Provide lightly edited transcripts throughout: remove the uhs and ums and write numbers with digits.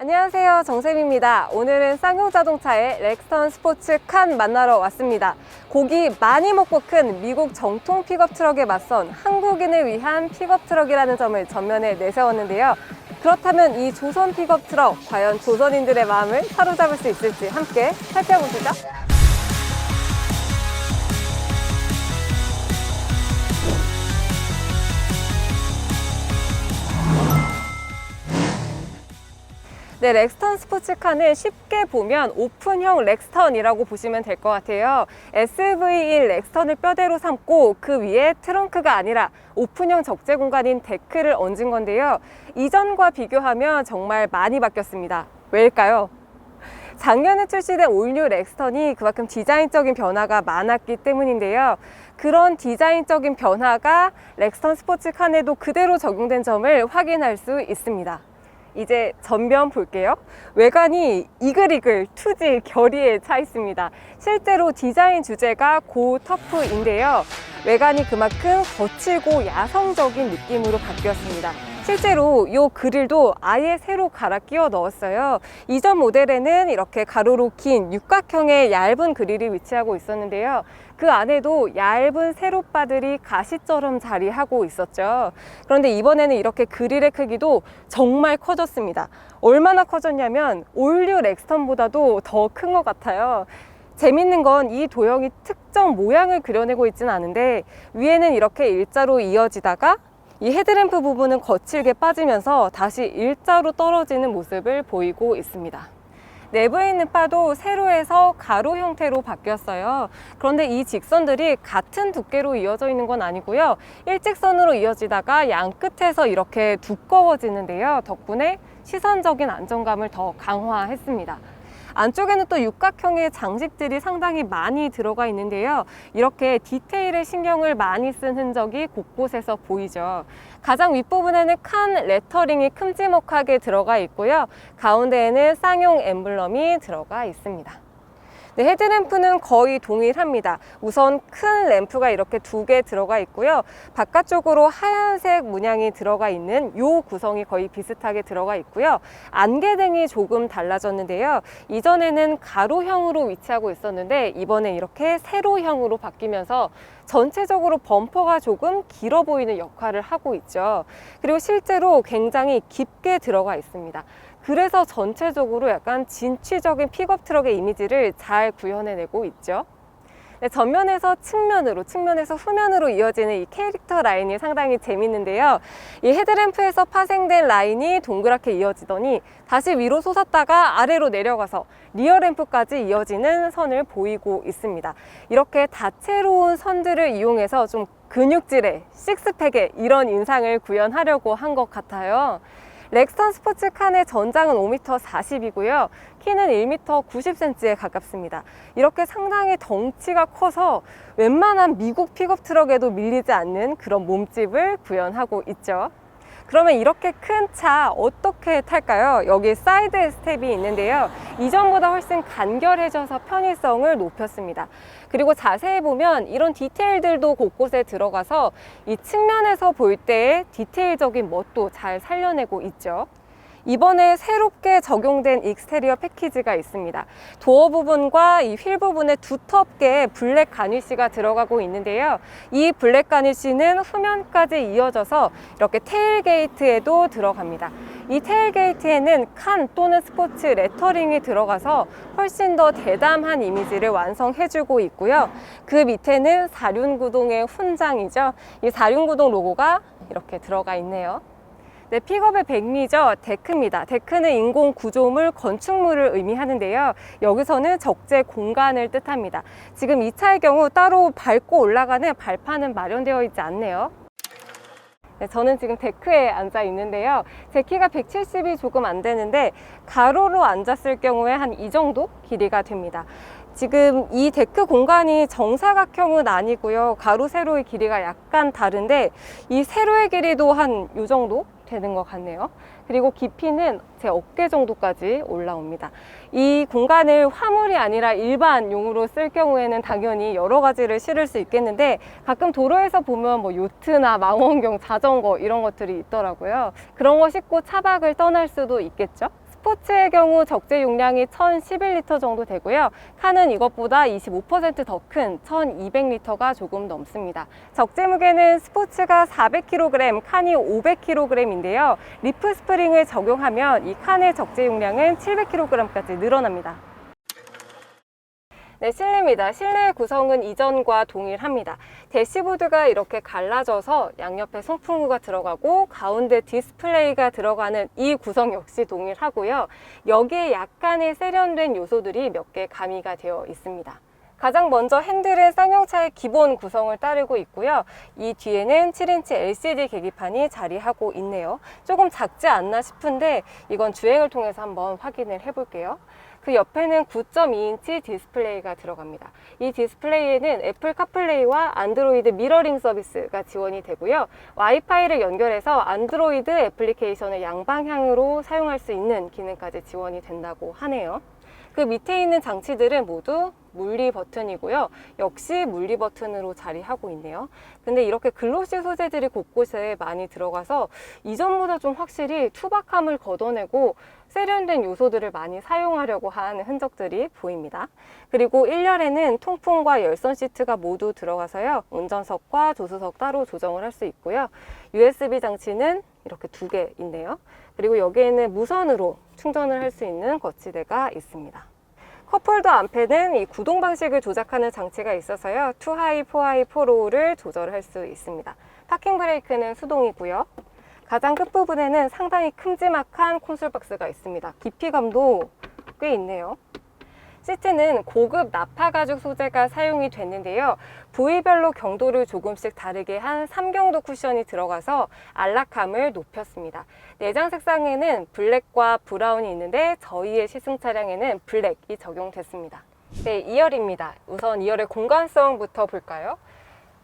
안녕하세요, 정쌤입니다. 오늘은 쌍용자동차의 렉스턴 스포츠 칸 만나러 왔습니다. 고기 많이 먹고 큰 미국 정통 픽업 트럭에 맞선 한국인을 위한 픽업 트럭이라는 점을 전면에 내세웠는데요. 그렇다면 이 조선 픽업 트럭, 과연 조선인들의 마음을 사로잡을 수 있을지 함께 살펴보시죠. 네, 렉스턴 스포츠카는 쉽게 보면 오픈형 렉스턴이라고 보시면 될 것 같아요. SUV인 렉스턴을 뼈대로 삼고 그 위에 트렁크가 아니라 오픈형 적재 공간인 데크를 얹은 건데요. 이전과 비교하면 정말 많이 바뀌었습니다. 왜일까요? 작년에 출시된 올뉴 렉스턴이 그만큼 디자인적인 변화가 많았기 때문인데요. 그런 디자인적인 변화가 렉스턴 스포츠칸에도 그대로 적용된 점을 확인할 수 있습니다. 이제 전면 볼게요. 외관이 이글이글 투지 결의에 차 있습니다. 실제로 디자인 주제가 고 터프인데요. 외관이 그만큼 거칠고 야성적인 느낌으로 바뀌었습니다. 실제로 이 그릴도 아예 새로 갈아 끼워 넣었어요. 이전 모델에는 이렇게 가로로 긴 육각형의 얇은 그릴이 위치하고 있었는데요. 그 안에도 얇은 세로바들이 가시처럼 자리하고 있었죠. 그런데 이번에는 이렇게 그릴의 크기도 정말 커졌습니다. 얼마나 커졌냐면 올뉴 렉스턴보다도 더 큰 것 같아요. 재밌는 건 이 도형이 특정 모양을 그려내고 있지는 않은데 위에는 이렇게 일자로 이어지다가 이 헤드램프 부분은 거칠게 빠지면서 다시 일자로 떨어지는 모습을 보이고 있습니다. 내부에 있는 바도 세로에서 가로 형태로 바뀌었어요. 그런데 이 직선들이 같은 두께로 이어져 있는 건 아니고요. 일직선으로 이어지다가 양 끝에서 이렇게 두꺼워지는데요. 덕분에 시선적인 안정감을 더 강화했습니다. 안쪽에는 또 육각형의 장식들이 상당히 많이 들어가 있는데요. 이렇게 디테일에 신경을 많이 쓴 흔적이 곳곳에서 보이죠. 가장 윗부분에는 칸 레터링이 큼지막하게 들어가 있고요. 가운데에는 쌍용 엠블럼이 들어가 있습니다. 네, 헤드램프는 거의 동일합니다. 우선 큰 램프가 이렇게 2개 들어가 있고요. 바깥쪽으로 하얀색 문양이 들어가 있는 이 구성이 거의 비슷하게 들어가 있고요. 안개등이 조금 달라졌는데요. 이전에는 가로형으로 위치하고 있었는데 이번에 이렇게 세로형으로 바뀌면서 전체적으로 범퍼가 조금 길어 보이는 역할을 하고 있죠. 그리고 실제로 굉장히 깊게 들어가 있습니다. 그래서 전체적으로 약간 진취적인 픽업 트럭의 이미지를 잘 구현해내고 있죠. 네, 전면에서 측면으로, 측면에서 후면으로 이어지는 이 캐릭터 라인이 상당히 재밌는데요. 이 헤드램프에서 파생된 라인이 동그랗게 이어지더니 다시 위로 솟았다가 아래로 내려가서 리어램프까지 이어지는 선을 보이고 있습니다. 이렇게 다채로운 선들을 이용해서 좀 근육질의 식스팩의 이런 인상을 구현하려고 한 것 같아요. 렉스턴 스포츠 칸의 전장은 5m 40이고요. 키는 1m 90cm에 가깝습니다. 이렇게 상당히 덩치가 커서 웬만한 미국 픽업 트럭에도 밀리지 않는 그런 몸집을 구현하고 있죠. 그러면 이렇게 큰 차 어떻게 탈까요? 여기 사이드 스텝이 있는데요. 이전보다 훨씬 간결해져서 편의성을 높였습니다. 그리고 자세히 보면 이런 디테일들도 곳곳에 들어가서 이 측면에서 볼 때의 디테일적인 멋도 잘 살려내고 있죠. 이번에 새롭게 적용된 익스테리어 패키지가 있습니다. 도어 부분과 이 휠 부분에 두텁게 블랙 가니쉬가 들어가고 있는데요. 이 블랙 가니쉬는 후면까지 이어져서 이렇게 테일게이트에도 들어갑니다. 이 테일게이트에는 칸 또는 스포츠 레터링이 들어가서 훨씬 더 대담한 이미지를 완성해주고 있고요. 그 밑에는 사륜구동의 훈장이죠. 이 사륜구동 로고가 이렇게 들어가 있네요. 네, 픽업의 백미죠. 데크입니다. 데크는 인공 구조물, 건축물을 의미하는데요. 여기서는 적재 공간을 뜻합니다. 지금 이 차의 경우 따로 밟고 올라가는 발판은 마련되어 있지 않네요. 네, 저는 지금 데크에 앉아 있는데요. 제 키가 170이 조금 안 되는데 가로로 앉았을 경우에 한 이 정도 길이가 됩니다. 지금 이 데크 공간이 정사각형은 아니고요. 가로, 세로의 길이가 약간 다른데 이 세로의 길이도 한 이 정도 되는 것 같네요. 그리고 깊이는 제 어깨 정도까지 올라옵니다. 이 공간을 화물이 아니라 일반용으로 쓸 경우에는 당연히 여러 가지를 실을 수 있겠는데 가끔 도로에서 보면 뭐 요트나 망원경, 자전거 이런 것들이 있더라고요. 그런 거 싣고 차박을 떠날 수도 있겠죠. 스포츠의 경우 적재 용량이 1011리터 정도 되고요. 칸은 이것보다 25% 더 큰 1200리터가 조금 넘습니다. 적재 무게는 스포츠가 400kg, 칸이 500kg인데요. 리프 스프링을 적용하면 이 칸의 적재 용량은 700kg까지 늘어납니다. 네, 실내입니다. 실내 구성은 이전과 동일합니다. 대시보드가 이렇게 갈라져서 양옆에 송풍구가 들어가고 가운데 디스플레이가 들어가는 이 구성 역시 동일하고요. 여기에 약간의 세련된 요소들이 몇 개 가미가 되어 있습니다. 가장 먼저 핸들은 쌍용차의 기본 구성을 따르고 있고요. 이 뒤에는 7인치 LCD 계기판이 자리하고 있네요. 조금 작지 않나 싶은데 이건 주행을 통해서 한번 확인을 해볼게요. 그 옆에는 9.2인치 디스플레이가 들어갑니다. 이 디스플레이에는 애플 카플레이와 안드로이드 미러링 서비스가 지원이 되고요. 와이파이를 연결해서 안드로이드 애플리케이션을 양방향으로 사용할 수 있는 기능까지 지원이 된다고 하네요. 그 밑에 있는 장치들은 모두 물리 버튼이고요. 역시 물리 버튼으로 자리하고 있네요. 근데 이렇게 글로시 소재들이 곳곳에 많이 들어가서 이전보다 좀 확실히 투박함을 걷어내고 세련된 요소들을 많이 사용하려고 하는 흔적들이 보입니다. 그리고 1열에는 통풍과 열선 시트가 모두 들어가서요. 운전석과 조수석 따로 조정을 할 수 있고요. USB 장치는 이렇게 2개 있네요. 그리고 여기에는 무선으로 충전을 할 수 있는 거치대가 있습니다. 컵홀더 앞에는 이 구동 방식을 조작하는 장치가 있어서요. 2하이, 4하이, 4로우를 조절할 수 있습니다. 파킹 브레이크는 수동이고요. 가장 끝부분에는 상당히 큼지막한 콘솔 박스가 있습니다. 깊이감도 꽤 있네요. 시트는 고급 나파 가죽 소재가 사용이 됐는데요. 부위별로 경도를 조금씩 다르게 한 3경도 쿠션이 들어가서 안락함을 높였습니다. 내장 색상에는 블랙과 브라운이 있는데 저희의 시승 차량에는 블랙이 적용됐습니다. 네, 2열입니다. 우선 2열의 공간성부터 볼까요?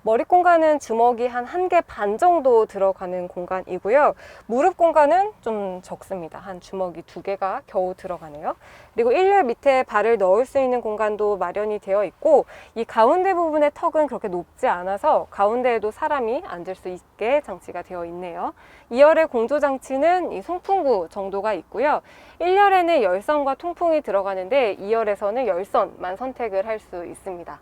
머릿 공간은 주먹이 한 1개 반 정도 들어가는 공간이고요. 무릎 공간은 좀 적습니다. 한 주먹이 2개가 겨우 들어가네요. 그리고 1열 밑에 발을 넣을 수 있는 공간도 마련이 되어 있고 이 가운데 부분의 턱은 그렇게 높지 않아서 가운데에도 사람이 앉을 수 있게 장치가 되어 있네요. 2열의 공조 장치는 이 송풍구 정도가 있고요. 1열에는 열선과 통풍이 들어가는데 2열에서는 열선만 선택을 할 수 있습니다.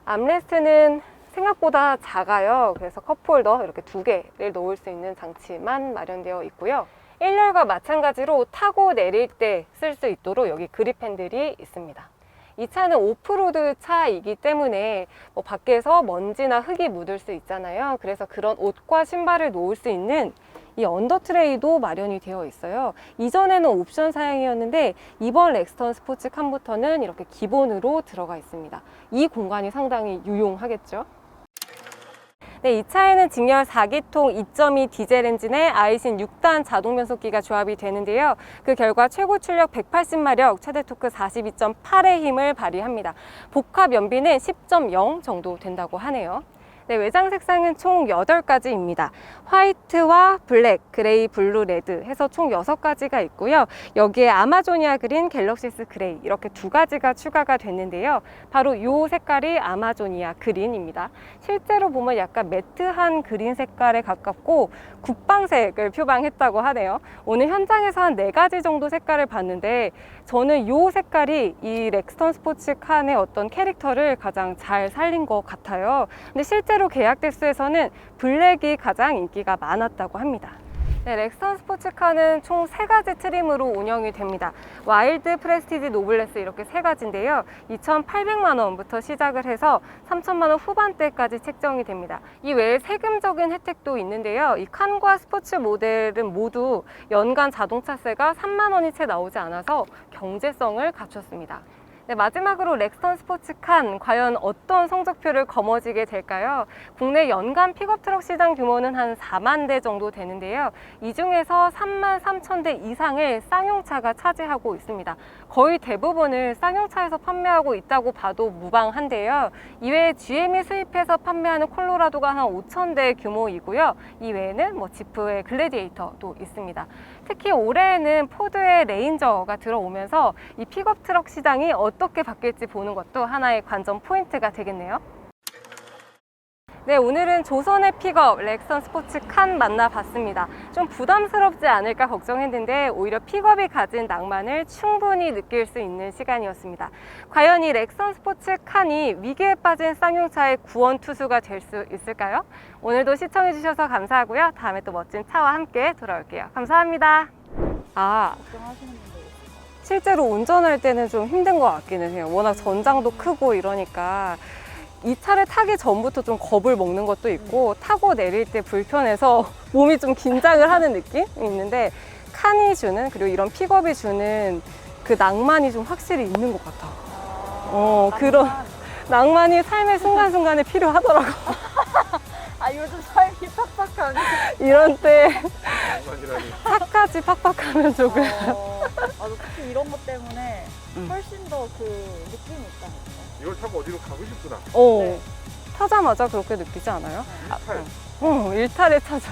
암레스트는 생각보다 작아요. 그래서 컵홀더 이렇게 2개를 놓을 수 있는 장치만 마련되어 있고요. 1열과 마찬가지로 타고 내릴 때 쓸 수 있도록 여기 그립 핸들이 있습니다. 이 차는 오프로드 차이기 때문에 밖에서 먼지나 흙이 묻을 수 있잖아요. 그래서 그런 옷과 신발을 놓을 수 있는 이 언더 트레이도 마련이 되어 있어요. 이전에는 옵션 사양이었는데 이번 렉스턴 스포츠칸부터는 이렇게 기본으로 들어가 있습니다. 이 공간이 상당히 유용하겠죠. 네, 이 차에는 직렬 4기통 2.2 디젤 엔진에 아이신 6단 자동 변속기가 조합이 되는데요. 그 결과 최고 출력 180마력, 최대 토크 42.8의 힘을 발휘합니다. 복합 연비는 10.0 정도 된다고 하네요. 네, 외장 색상은 총 8가지입니다. 화이트와 블랙, 그레이, 블루, 레드 해서 총 6가지가 있고요. 여기에 아마조니아 그린, 갤럭시스 그레이 이렇게 2가지가 추가가 됐는데요. 바로 이 색깔이 아마조니아 그린입니다. 실제로 보면 약간 매트한 그린 색깔에 가깝고 국방색을 표방했다고 하네요. 오늘 현장에서 한 4가지 정도 색깔을 봤는데 저는 이 색깔이 이 렉스턴 스포츠칸의 어떤 캐릭터를 가장 잘 살린 것 같아요. 근데 실제로 계약 대수에서는 블랙이 가장 인기가 많았다고 합니다. 네, 렉스턴 스포츠카는 총 3가지 트림으로 운영이 됩니다. 와일드, 프레스티지, 노블레스 이렇게 3가지인데요. 2,800만 원부터 시작을 해서 3,000만 원 후반대까지 책정이 됩니다. 이 외에 세금적인 혜택도 있는데요. 이 칸과 스포츠 모델은 모두 연간 자동차세가 3만 원이 채 나오지 않아서 경제성을 갖췄습니다. 네, 마지막으로 렉스턴 스포츠칸 과연 어떤 성적표를 거머쥐게 될까요? 국내 연간 픽업 트럭 시장 규모는 한 4만 대 정도 되는데요. 이 중에서 3만 3천 대 이상을 쌍용차가 차지하고 있습니다. 거의 대부분을 쌍용차에서 판매하고 있다고 봐도 무방한데요. 이외에 GM이 수입해서 판매하는 콜로라도가 한 5천 대 규모이고요. 이 외에는 지프의 글래디에이터도 있습니다. 특히 올해에는 포드의 레인저가 들어오면서 이 픽업 트럭 시장이 어떻게 바뀔지 보는 것도 하나의 관전 포인트가 되겠네요. 네, 오늘은 조선의 픽업 렉선 스포츠 칸 만나봤습니다. 좀 부담스럽지 않을까 걱정했는데 오히려 픽업이 가진 낭만을 충분히 느낄 수 있는 시간이었습니다. 과연 이 렉선 스포츠 칸이 위기에 빠진 쌍용차의 구원 투수가 될 수 있을까요? 오늘도 시청해 주셔서 감사하고요. 다음에 또 멋진 차와 함께 돌아올게요. 감사합니다. 실제로 운전할 때는 좀 힘든 것 같기는 해요. 워낙 전장도 크고 이러니까 이 차를 타기 전부터 좀 겁을 먹는 것도 있고 타고 내릴 때 불편해서 몸이 좀 긴장을 하는 느낌이 있는데 칸이 주는, 그리고 이런 픽업이 주는 그 낭만이 좀 확실히 있는 것 같아. 그런 낭만이 삶의 순간순간에 필요하더라고. 요즘 삶이 팍팍하네. 이런 때 차까지 팍팍하면 조금. 특히 이런 것 때문에 훨씬 더 그 느낌이 있다니까. 이걸 타고 어디로 가고 싶구나. 타자마자 그렇게 느끼지 않아요? 일탈. 일탈의 차죠.